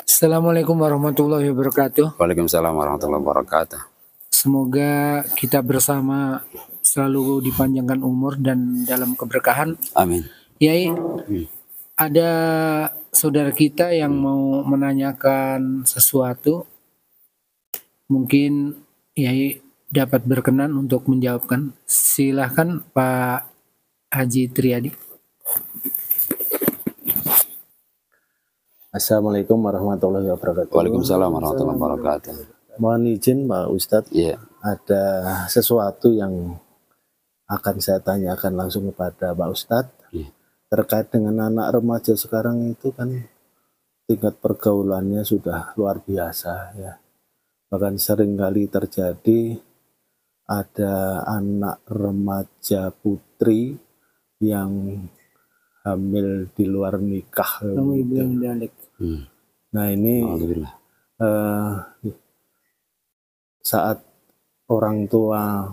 Assalamualaikum warahmatullahi wabarakatuh. Waalaikumsalam warahmatullahi wabarakatuh. Semoga kita bersama selalu dipanjangkan umur dan dalam keberkahan. Amin. Yai, ada saudara kita yang mau menanyakan sesuatu. Mungkin Yai dapat berkenan untuk menjawabkan. Silahkan Pak Haji Triadi. Assalamualaikum warahmatullahi wabarakatuh. Waalaikumsalam warahmatullahi wabarakatuh. Mohon izin Pak Ustadz, ada sesuatu yang akan saya tanyakan langsung kepada Pak Ustadz terkait dengan anak remaja sekarang itu kan tingkat pergaulannya sudah luar biasa ya. Bahkan seringkali terjadi ada anak remaja putri yang hamil di luar nikah. Nah ini saat orang tua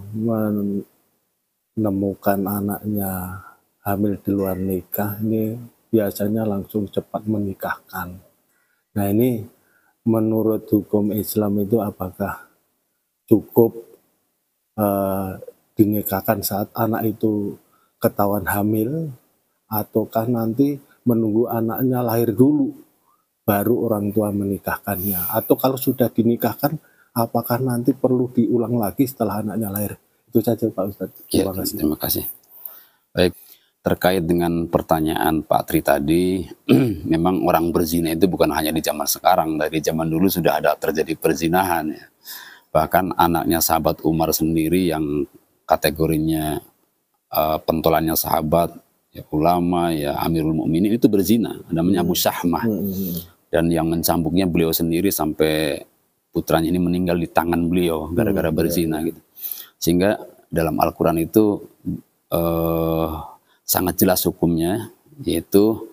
menemukan anaknya hamil di luar nikah, ini biasanya langsung cepat menikahkan. Nah ini menurut hukum Islam itu apakah cukup dinikahkan saat anak itu ketahuan hamil, ataukah nanti menunggu anaknya lahir dulu baru orang tua menikahkannya, atau kalau sudah dinikahkan apakah nanti perlu diulang lagi setelah anaknya lahir? Itu saja Pak Ustadz. Terima kasih. Terima kasih. Baik, terkait dengan pertanyaan Pak Tri tadi, memang orang berzina itu bukan hanya di zaman sekarang, dari zaman dulu sudah ada terjadi perzinahan ya. Bahkan anaknya sahabat Umar sendiri yang kategorinya pentolannya sahabat, ya ulama, ya Amirul Mukminin itu berzina, namanya Abu Syahmah. Dan yang mencambuknya beliau sendiri sampai putranya ini meninggal di tangan beliau gara-gara berzina gitu. Sehingga dalam Al-Quran itu sangat jelas hukumnya, yaitu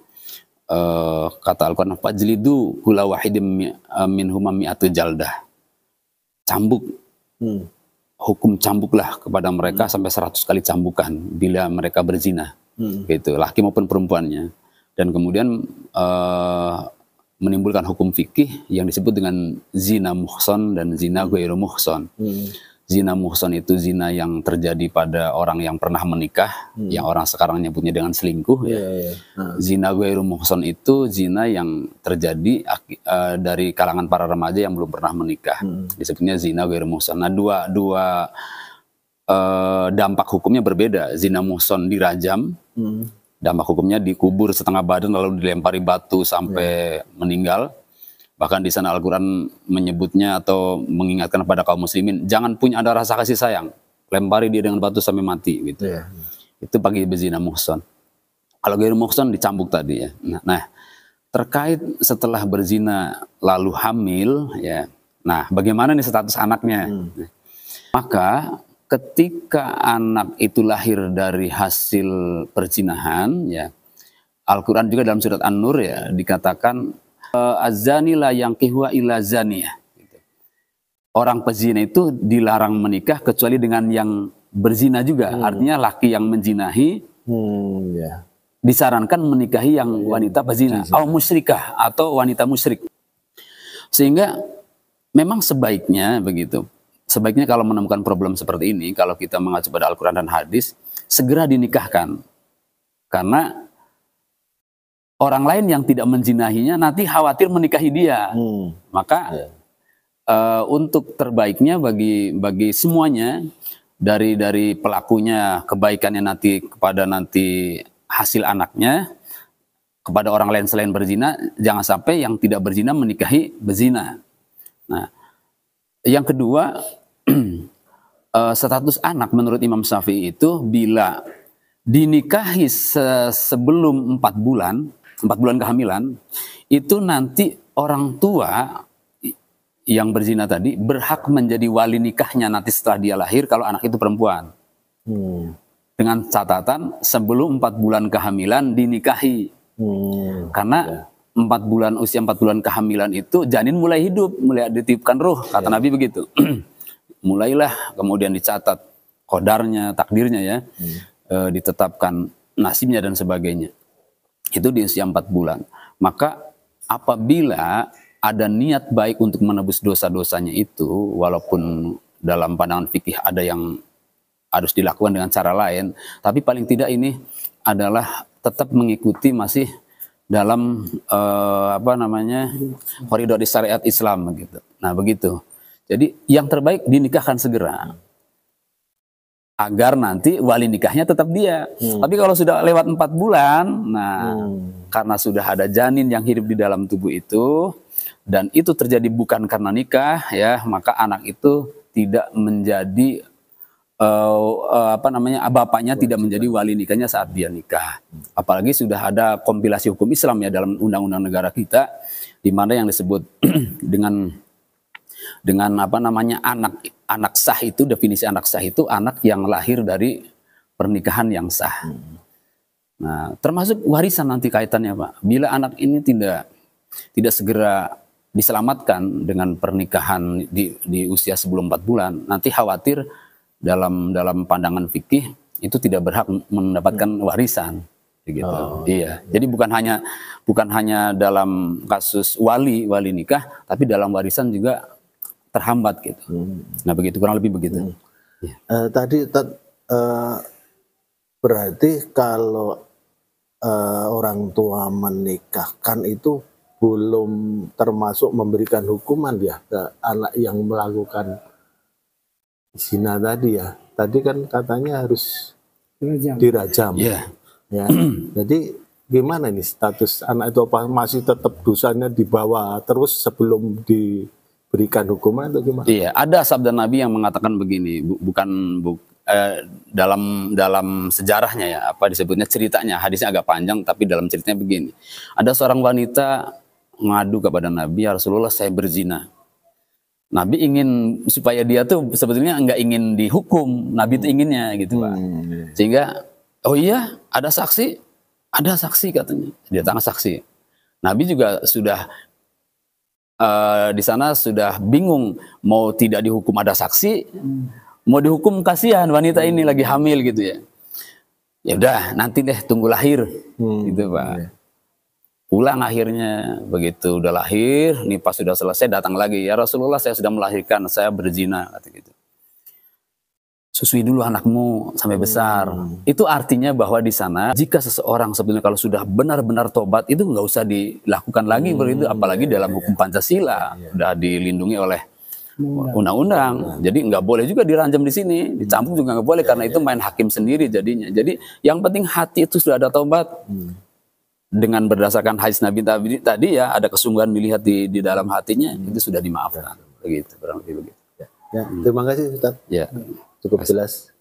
kata Al-Quran, fajlidu kulla wahidin minhum mi'atu jaldah. Cambuk, hukum cambuklah kepada mereka sampai 100 kali cambukan bila mereka berzina. Gitu, laki maupun perempuannya. Dan kemudian menimbulkan hukum fikih yang disebut dengan zina muhson dan zina ghairu muhson. Zina muhson itu zina yang terjadi pada orang yang pernah menikah, yang orang sekarang nyebutnya dengan selingkuh. Zina ghairu muhson itu zina yang terjadi dari kalangan para remaja yang belum pernah menikah. Disebutnya zina ghairu muhson. Nah, dua dampak hukumnya berbeda. Zina muhson dirajam, dampak hukumnya dikubur setengah badan lalu dilempari batu sampai meninggal. Bahkan di sana Al-Quran menyebutnya atau mengingatkan kepada kaum muslimin, jangan punya ada rasa kasih sayang, lempari dia dengan batu sampai mati gitu. Itu bagi berzina muhson. Kalau ghairu muhson dicambuk tadi ya. Nah, terkait setelah berzina lalu hamil ya. Nah, bagaimana nih status anaknya? Maka ketika anak itu lahir dari hasil perzinahan, ya, Al-Quran juga dalam surat An-Nur ya dikatakan az-zani la yankihu illa zaniyah. Orang pezina itu dilarang menikah kecuali dengan yang berzina juga. Artinya laki yang menzinahi disarankan menikahi yang wanita pezina, atau musyrikah atau wanita musyrik. Sehingga memang sebaiknya begitu. Sebaiknya kalau menemukan problem seperti ini, kalau kita mengacu pada Al-Quran dan hadis, segera dinikahkan. Karena orang lain yang tidak menzinahinya nanti khawatir menikahi dia. Maka untuk terbaiknya bagi semuanya, dari pelakunya, kebaikannya nanti kepada nanti hasil anaknya, kepada orang lain selain berzina, jangan sampai yang tidak berzina menikahi berzina. Nah, yang kedua, status anak menurut Imam Syafi'i itu bila dinikahi sebelum 4 bulan kehamilan, itu nanti orang tua yang berzina tadi berhak menjadi wali nikahnya nanti setelah dia lahir kalau anak itu perempuan. Dengan catatan sebelum 4 bulan kehamilan dinikahi. Karena usia 4 bulan kehamilan itu janin mulai hidup, mulai ditiupkan ruh, kata Nabi begitu. Mulailah kemudian dicatat qadarnya, takdirnya ya, ditetapkan nasibnya dan sebagainya. Itu di usia 4 bulan. Maka apabila ada niat baik untuk menebus dosa-dosanya itu, walaupun dalam pandangan fikih ada yang harus dilakukan dengan cara lain, tapi paling tidak ini adalah tetap mengikuti masih dalam koridor syariat Islam gitu. Nah begitu. Jadi yang terbaik dinikahkan segera, agar nanti wali nikahnya tetap dia. Tapi kalau sudah lewat 4 bulan, nah karena sudah ada janin yang hidup di dalam tubuh itu, dan itu terjadi bukan karena nikah, ya, maka anak itu tidak menjadi bapaknya tidak menjadi wali nikahnya saat dia nikah. Apalagi sudah ada kompilasi hukum Islam ya dalam undang-undang negara kita, di mana yang disebut dengan anak sah itu, definisi anak sah itu anak yang lahir dari pernikahan yang sah. Nah, termasuk warisan nanti kaitannya, Pak. Bila anak ini tidak segera diselamatkan dengan pernikahan di usia sebelum 4 bulan, nanti khawatir dalam pandangan fikih itu tidak berhak mendapatkan warisan, gitu. Iya. Jadi bukan hanya dalam kasus wali nikah, tapi dalam warisan juga terhambat gitu. Nah begitu, kurang lebih begitu. Berarti kalau orang tua menikahkan itu belum termasuk memberikan hukuman ya ke anak yang melakukan zina tadi ya. Tadi kan katanya harus dirajam. Yeah. Ya. Jadi gimana ini status anak itu, apa masih tetap dosanya dibawa terus sebelum diberikan hukuman atau gimana? Iya, ada sabda Nabi yang mengatakan begini, dalam sejarahnya ya, apa disebutnya, ceritanya, hadisnya agak panjang tapi dalam ceritanya begini. Ada seorang wanita ngadu kepada Nabi, "Ya Rasulullah, saya berzina." Nabi ingin supaya dia tuh sebetulnya nggak ingin dihukum, Nabi itu inginnya gitu, Pak. Sehingga, oh iya, ada saksi katanya, dia tanya saksi. Nabi juga sudah di sana sudah bingung, mau tidak dihukum ada saksi, mau dihukum kasihan wanita ini lagi hamil gitu ya. Ya udah, nanti deh tunggu lahir, gitu Pak. Pulang akhirnya, begitu udah lahir, nih pas sudah selesai datang lagi, "Ya Rasulullah, saya sudah melahirkan, saya berzina," kata gitu. "Susui dulu anakmu sampai besar." Itu artinya bahwa di sana jika seseorang sebenarnya kalau sudah benar-benar tobat itu nggak usah dilakukan lagi begitu, apalagi dalam hukum Pancasila udah dilindungi oleh undang-undang. Jadi nggak boleh juga diranjam di sini, dicambuk juga nggak boleh, karena itu main hakim sendiri jadinya. Jadi yang penting hati itu sudah ada tobat. Dengan berdasarkan hadis Nabi tadi ya, ada kesungguhan dilihat di dalam hatinya, itu sudah dimaafkan. Begitu, kurang lebih begitu. Ya, terima kasih Ustaz. Ya. Cukup jelas.